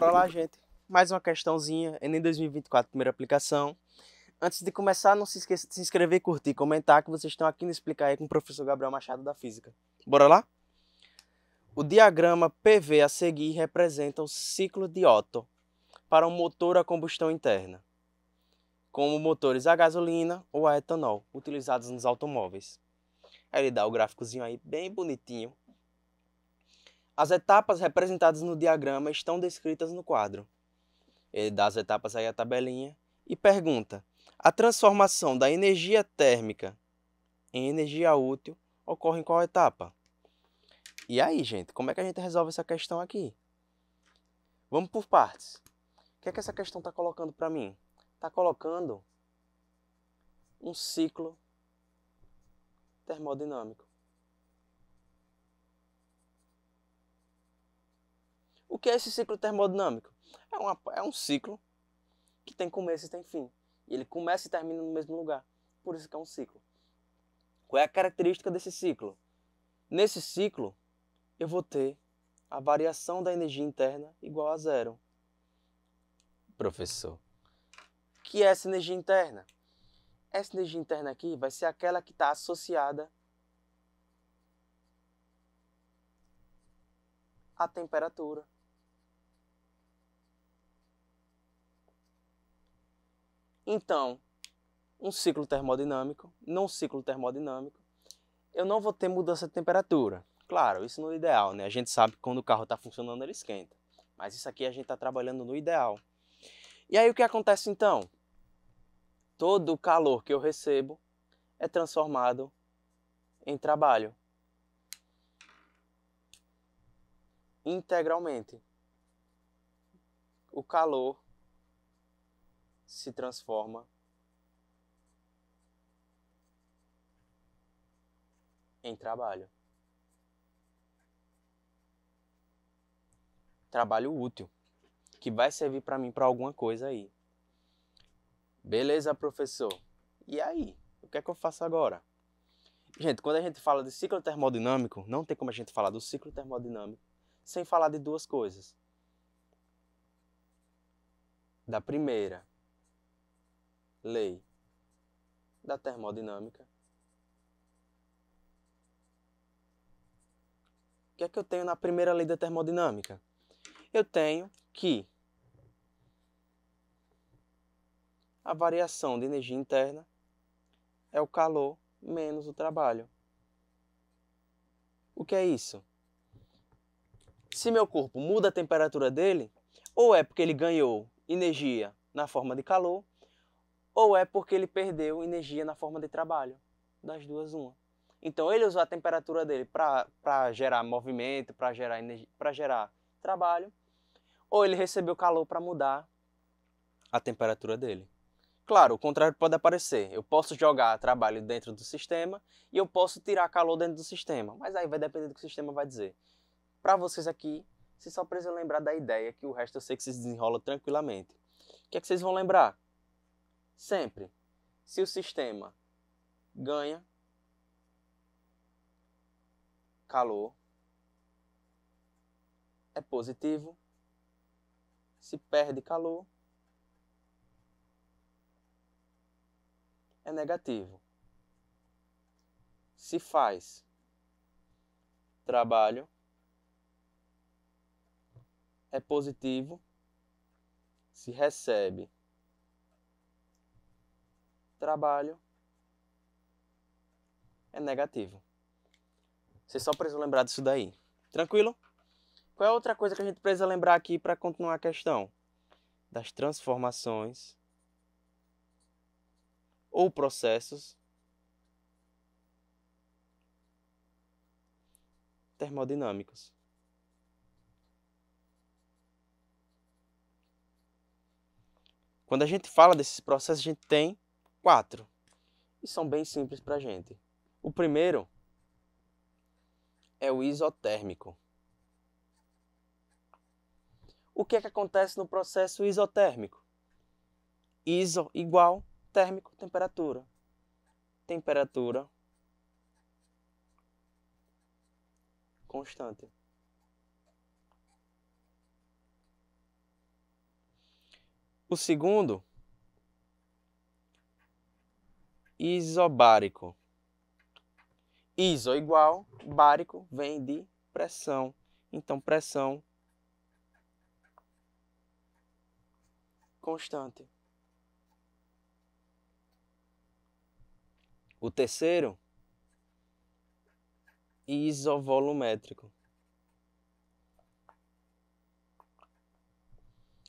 Bora lá, gente. Mais uma questãozinha, Enem 2024, primeira aplicação. Antes de começar, não se esqueça de se inscrever, curtir e comentar que vocês estão aqui no Explicar aí com o professor Gabriel Machado da Física. Bora lá? O diagrama PV a seguir representa o ciclo de Otto para um motor a combustão interna, como motores a gasolina ou a etanol, utilizados nos automóveis. Aí ele dá o gráficozinho aí bem bonitinho. As etapas representadas no diagrama estão descritas no quadro. Ele dá as etapas aí a tabelinha e pergunta: a transformação da energia térmica em energia útil ocorre em qual etapa? E aí, gente, como é que a gente resolve essa questão aqui? Vamos por partes. O que é que essa questão está colocando para mim? Está colocando um ciclo termodinâmico. O que é esse ciclo termodinâmico? É um ciclo que tem começo e tem fim. E ele começa e termina no mesmo lugar. Por isso que é um ciclo. Qual é a característica desse ciclo? Nesse ciclo, eu vou ter a variação da energia interna igual a zero. Professor, o que é essa energia interna? Essa energia interna aqui vai ser aquela que está associada à temperatura. Então, num ciclo termodinâmico, eu não vou ter mudança de temperatura. Claro, isso no ideal, né? A gente sabe que quando o carro está funcionando, ele esquenta. Mas isso aqui a gente está trabalhando no ideal. E aí o que acontece então? Todo o calor que eu recebo é transformado em trabalho. Integralmente. O calor se transforma em trabalho. Trabalho útil, que vai servir para mim para alguma coisa aí. Beleza, professor? E aí? O que é que eu faço agora? Gente, quando a gente fala de ciclo termodinâmico, não tem como a gente falar do ciclo termodinâmico sem falar de duas coisas. Da primeira lei da termodinâmica. O que é que eu tenho na primeira lei da termodinâmica? Eu tenho que a variação de energia interna é o calor menos o trabalho. O que é isso? Se meu corpo muda a temperatura dele, ou é porque ele ganhou energia na forma de calor, ou é porque ele perdeu energia na forma de trabalho. Das duas, uma. Então ele usou a temperatura dele para gerar movimento, para gerar energia, para gerar trabalho, ou ele recebeu calor para mudar a temperatura dele. Claro, o contrário pode aparecer. Eu posso jogar trabalho dentro do sistema e eu posso tirar calor dentro do sistema. Mas aí vai depender do que o sistema vai dizer. Para vocês aqui, vocês só precisam lembrar da ideia, que o resto eu sei que vocês desenrolam tranquilamente. O que é que vocês vão lembrar? Sempre, se o sistema ganha calor, é positivo. Se perde calor, é negativo. Se faz trabalho, é positivo. Se recebe trabalho, é negativo. Vocês só precisam lembrar disso daí. Tranquilo? Qual é a outra coisa que a gente precisa lembrar aqui para continuar a questão? Das transformações ou processos termodinâmicos. Quando a gente fala desses processos, a gente tem 4. E são bem simples para a gente. O primeiro é o isotérmico. O que é que acontece no processo isotérmico? Iso igual, térmico, temperatura. Temperatura constante. O segundo, isobárico. Iso igual, bárico vem de pressão. Então, pressão constante. O terceiro, isovolumétrico.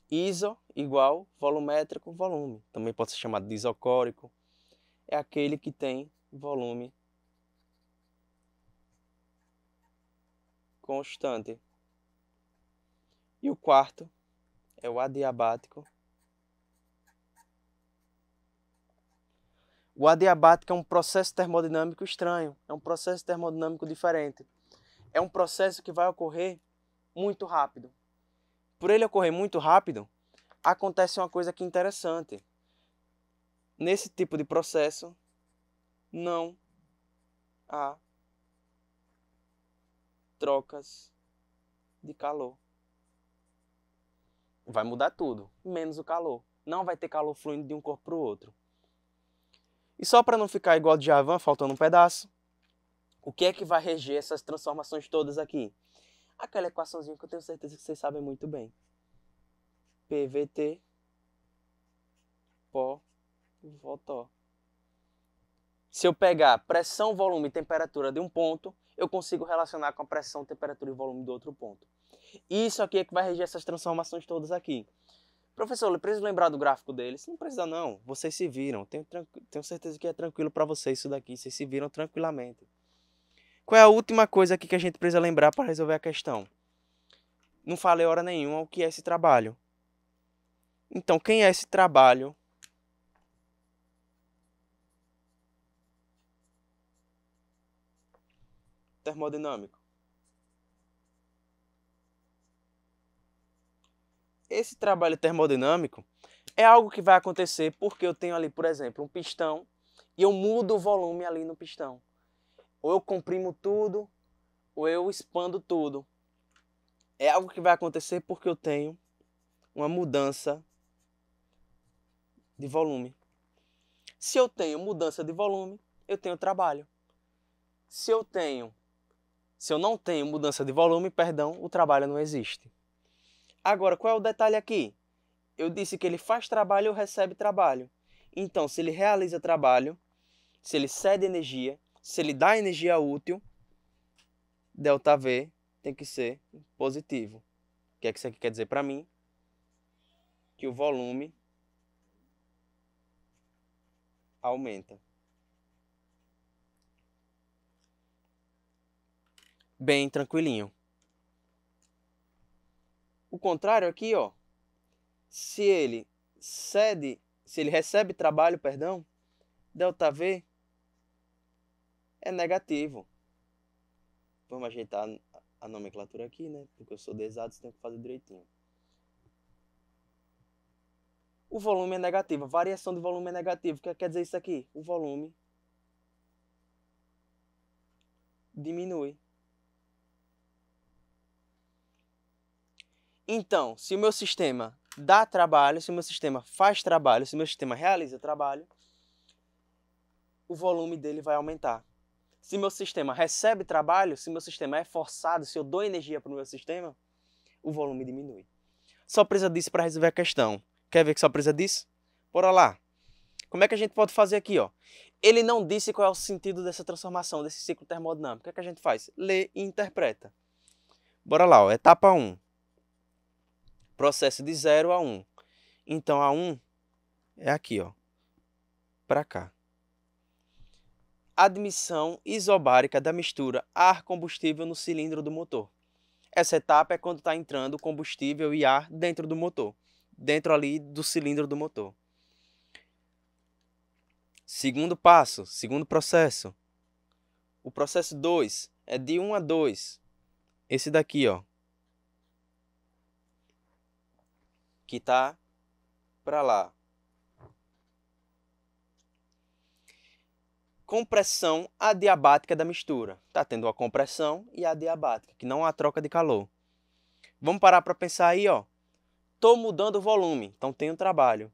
Iso igual volumétrico, volume. Também pode ser chamado de isocórico. É aquele que tem volume constante. E o quarto é o adiabático. O adiabático é um processo termodinâmico estranho, é um processo termodinâmico diferente. É um processo que vai ocorrer muito rápido. Por ele ocorrer muito rápido, acontece uma coisa aqui interessante. Nesse tipo de processo, não há trocas de calor. Vai mudar tudo, menos o calor. Não vai ter calor fluindo de um corpo para o outro. E só para não ficar igual de Javan, faltando um pedaço, o que é que vai reger essas transformações todas aqui? Aquela equaçãozinha que eu tenho certeza que vocês sabem muito bem. PVT, pó, Votó. Se eu pegar pressão, volume e temperatura de um ponto, eu consigo relacionar com a pressão, temperatura e volume do outro ponto. Isso aqui é que vai reger essas transformações todas aqui. Professor, eu preciso lembrar do gráfico deles? Não precisa não, vocês se viram. Tenho certeza que é tranquilo para vocês isso daqui, vocês se viram tranquilamente. Qual é a última coisa aqui que a gente precisa lembrar para resolver a questão? Não falei hora nenhuma o que é esse trabalho. Então, quem é esse trabalho? Termodinâmico. Esse trabalho termodinâmico é algo que vai acontecer porque eu tenho ali, por exemplo, um pistão e eu mudo o volume ali no pistão. Ou eu comprimo tudo, ou eu expando tudo. É algo que vai acontecer porque eu tenho uma mudança de volume. Se eu tenho mudança de volume, eu tenho trabalho. Se eu não tenho mudança de volume, perdão, o trabalho não existe. Agora, qual é o detalhe aqui? Eu disse que ele faz trabalho ou recebe trabalho. Então, se ele realiza trabalho, se ele cede energia, se ele dá energia útil, ΔV tem que ser positivo. O que é que isso aqui quer dizer para mim? Que o volume aumenta. Bem tranquilinho. O contrário aqui, ó, se ele recebe trabalho, perdão, ΔV é negativo. Vamos ajeitar a nomenclatura aqui, né? Porque eu sou de exatos, tenho que fazer direitinho. O volume é negativo, a variação de volume é negativo. O que quer dizer isso aqui? O volume diminui. Então, se o meu sistema dá trabalho, se o meu sistema faz trabalho, se o meu sistema realiza trabalho, o volume dele vai aumentar. Se meu sistema recebe trabalho, se meu sistema é forçado, se eu dou energia para o meu sistema, o volume diminui. Só precisa disso para resolver a questão. Quer ver que só precisa disso? Bora lá. Como é que a gente pode fazer aqui, ó? Ele não disse qual é o sentido dessa transformação, desse ciclo termodinâmico. O que é que a gente faz? Lê e interpreta. Bora lá, ó. Etapa 1. Processo de 0 a 1. Então, a 1 é aqui, ó. Para cá. Admissão isobárica da mistura ar-combustível no cilindro do motor. Essa etapa é quando está entrando combustível e ar dentro do motor. Dentro ali do cilindro do motor. Segundo passo, segundo processo. O processo 2 é de 1 a 2. Esse daqui, ó. Que tá para lá. Compressão adiabática da mistura. Tá tendo a compressão e a adiabática, que não há troca de calor. Vamos parar para pensar aí, ó. estou mudando o volume, então tenho trabalho.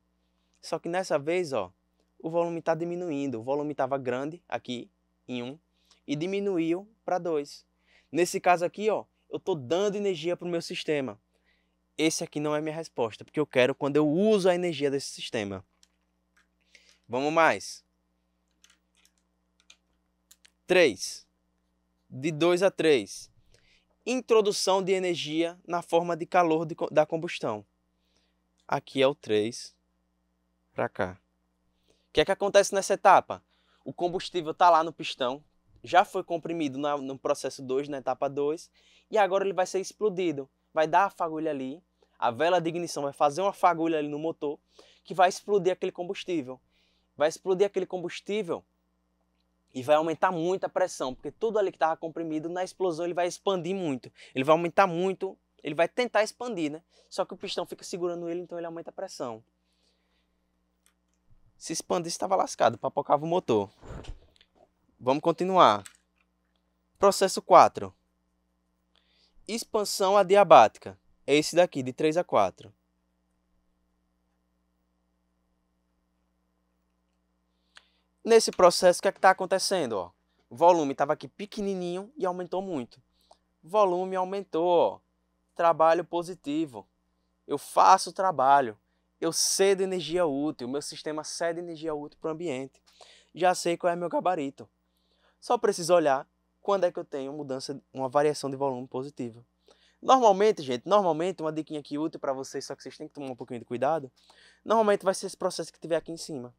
Só que nessa vez, ó, o volume está diminuindo. O volume estava grande aqui, em 1, e diminuiu para 2. Nesse caso aqui, ó, eu estou dando energia para o meu sistema. Esse aqui não é minha resposta, porque eu quero quando eu uso a energia desse sistema. Vamos mais. 3. De 2 a 3. Introdução de energia na forma de calor da combustão. Aqui é o 3 para cá. O que é que acontece nessa etapa? O combustível está lá no pistão, já foi comprimido no processo 2, na etapa 2, e agora ele vai ser explodido. Vai dar a fagulha ali, a vela de ignição vai fazer uma fagulha ali no motor, que vai explodir aquele combustível. Vai explodir aquele combustível e vai aumentar muito a pressão, porque tudo ali que estava comprimido, na explosão ele vai expandir muito. Ele vai aumentar muito, ele vai tentar expandir, né? Só que o pistão fica segurando ele, então ele aumenta a pressão. Se expandisse, estava lascado, papocava o motor. Vamos continuar. Processo 4. Expansão adiabática. É esse daqui, de 3 a 4. Nesse processo, o que é que está acontecendo? Ó? O volume estava aqui pequenininho e aumentou muito. Volume aumentou. Ó. Trabalho positivo. Eu faço trabalho. Eu cedo energia útil. Meu sistema cede energia útil para o ambiente. Já sei qual é meu gabarito. Só preciso olhar quando é que eu tenho uma variação de volume positiva. Normalmente, gente, uma diquinha aqui útil para vocês, só que vocês têm que tomar um pouquinho de cuidado. Normalmente vai ser esse processo que tiver aqui em cima.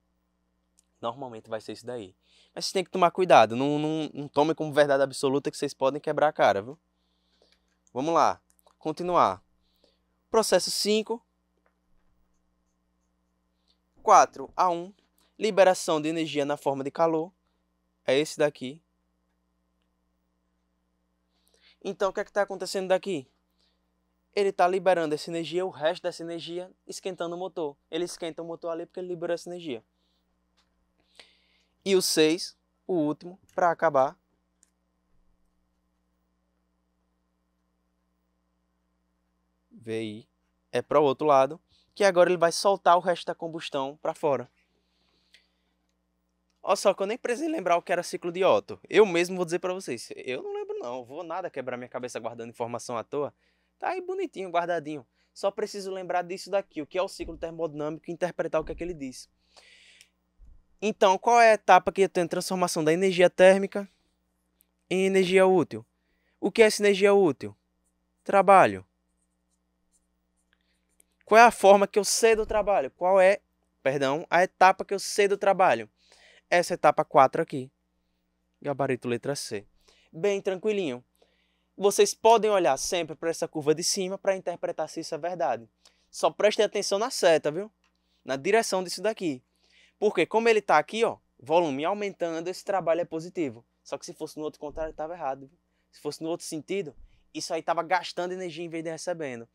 Normalmente vai ser isso daí. Mas vocês têm que tomar cuidado. Não tomem como verdade absoluta que vocês podem quebrar a cara, viu? Vamos lá. Continuar. Processo 5. 4 a 1. Liberação de energia na forma de calor. É esse daqui. Então, o que é que está acontecendo daqui? Ele está liberando essa energia, o resto dessa energia, esquentando o motor. Ele esquenta o motor ali porque ele liberou essa energia. E o 6, o último, para acabar. VI é para o outro lado, que agora ele vai soltar o resto da combustão para fora. Olha só que eu nem precisei lembrar o que era ciclo de Otto. Eu mesmo vou dizer para vocês. Eu não lembro não, vou nada quebrar minha cabeça guardando informação à toa. Tá aí bonitinho, guardadinho. Só preciso lembrar disso daqui, o que é o ciclo termodinâmico e interpretar o que é que ele diz. Então, qual é a etapa que tem transformação da energia térmica em energia útil? O que é essa energia útil? Trabalho. Qual é a forma que eu cedo o trabalho? Qual é, a etapa que eu cedo o trabalho? Essa etapa 4 aqui. Gabarito letra C. Bem tranquilinho. Vocês podem olhar sempre para essa curva de cima para interpretar se isso é verdade. Só prestem atenção na seta, viu? Na direção disso daqui. Porque como ele está aqui, ó, volume aumentando, esse trabalho é positivo. Só que se fosse no outro contrário, estava errado. Viu? Se fosse no outro sentido, isso aí estava gastando energia em vez de recebendo.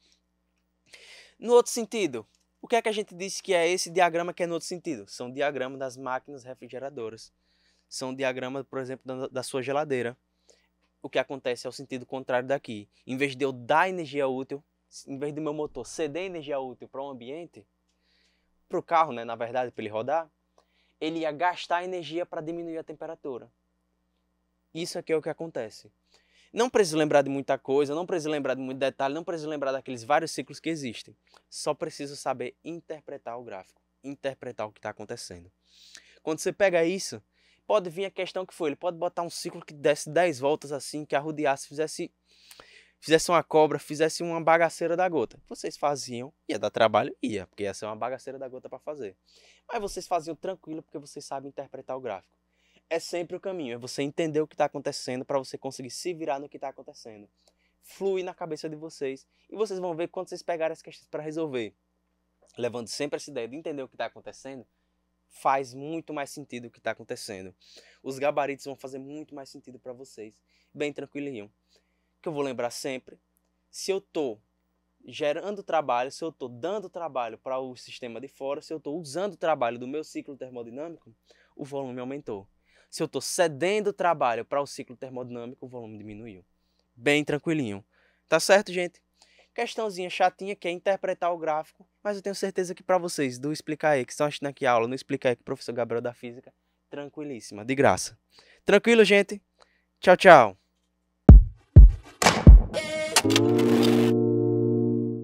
No outro sentido, o que é que a gente disse que é esse diagrama que é no outro sentido? São diagramas das máquinas refrigeradoras. São diagramas, por exemplo, da sua geladeira. O que acontece é o sentido contrário daqui. Em vez de eu dar energia útil, em vez do meu motor ceder energia útil para o ambiente, para o carro, né, na verdade, para ele rodar, ele ia gastar energia para diminuir a temperatura. Isso aqui é o que acontece. Não preciso lembrar de muita coisa, não preciso lembrar de muito detalhe, não preciso lembrar daqueles vários ciclos que existem. Só preciso saber interpretar o gráfico, interpretar o que está acontecendo. Quando você pega isso, pode vir a questão que foi, ele pode botar um ciclo que desse 10 voltas assim, que arrodeasse, fizesse uma cobra, fizesse uma bagaceira da gota. Vocês faziam, ia dar trabalho? Ia, porque ia ser uma bagaceira da gota para fazer. Mas vocês faziam tranquilo porque vocês sabem interpretar o gráfico. É sempre o caminho, é você entender o que está acontecendo para você conseguir se virar no que está acontecendo. Flui na cabeça de vocês e vocês vão ver quando vocês pegarem as questões para resolver. Levando sempre essa ideia de entender o que está acontecendo, faz muito mais sentido o que está acontecendo. Os gabaritos vão fazer muito mais sentido para vocês. Bem tranquilinho. Que eu vou lembrar sempre, se eu estou gerando trabalho, se eu estou dando trabalho para o sistema de fora, se eu estou usando o trabalho do meu ciclo termodinâmico, o volume aumentou. Se eu estou cedendo trabalho para o ciclo termodinâmico, o volume diminuiu. Bem tranquilinho. Tá certo, gente? questãozinha chatinha que é interpretar o gráfico, mas eu tenho certeza que para vocês do Explicar aí, que estão assistindo aqui a aula no Explicar aí com o professor Gabriel da Física, tranquilíssima, de graça. Tranquilo, gente? Tchau, tchau.